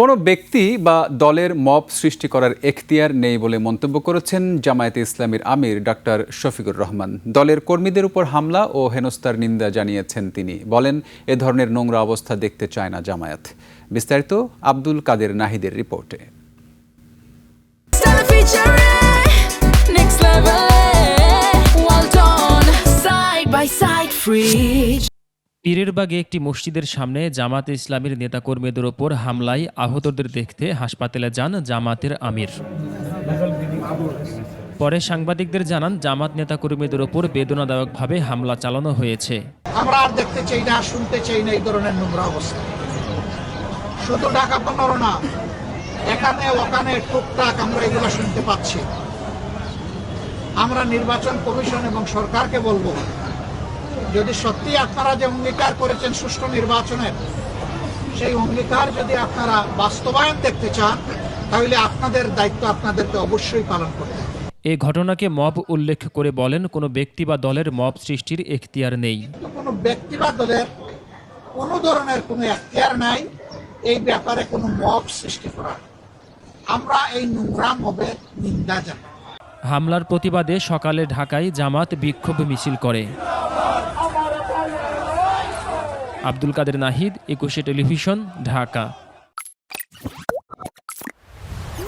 কোনো ব্যক্তি বা দলের মব সৃষ্টি করার এখতিয়ার নেই বলে মন্তব্য করেছেন জামায়াতে ইসলামীর আমির ডাক্তার শফিকুর রহমান। দলের কর্মীদের উপর হামলা ও হেনস্থার নিন্দা জানিয়েছেন তিনি। বলেন, এ ধরনের নোংরা অবস্থা দেখতে চায় না জামায়াত। বিস্তারিত আব্দুল কাদের নাহিদের রিপোর্টে। পীরেরবাগে একটি মসজিদের সামনে জামাতে ইসলামীর নেতাকর্মীদের ওপর হামলায় আহতদের দেখতে হাসপাতালে যান জামাতের আমির। পরে সাংবাদিকদের জানান, জামাত নেতাকর্মীদের ওপর বেদনাদায়কভাবে হামলা চালানো হয়েছে। আমরা আর দেখতে চাই না, শুনতে চাই না এই ধরনের নোংরা অবস্থা। শুধু ঢাকা 15 না, এখানে ওখানে টুকটাক আমরা এগুলো শুনতে পাচ্ছি। আমরা নির্বাচন কমিশন এবং সরকারকে বলবো, যদি সত্যি আপনারা যে অঙ্গীকার করেছেন সুষ্ঠু নির্বাচনের, সেই অঙ্গীকার যদি আপনারা বাস্তবায়ন দেখতে চান, তাহলে আপনাদের দায়িত্ব আপনাদেরকে অবশ্যই পালন করতে হবে। এ ঘটনাকে মব উল্লেখ করে বলেন, কোনো ব্যক্তি বা দলের মব সৃষ্টির এখতিয়ার নেই। কোনো ব্যক্তি বা দলের কোনো ধরনের কোনো এখতিয়ার নাই এই ব্যাপারে কোনো মব সৃষ্টি করার। আমরা এই নোংরা মবের নিন্দা জানাই। হামলার প্রতিবাদে সকালে ঢাকায় জামাত বিক্ষোভ মিছিল করে। আব্দুল কাদের নাহিদ, 21 টেলিভিশন, ঢাকা।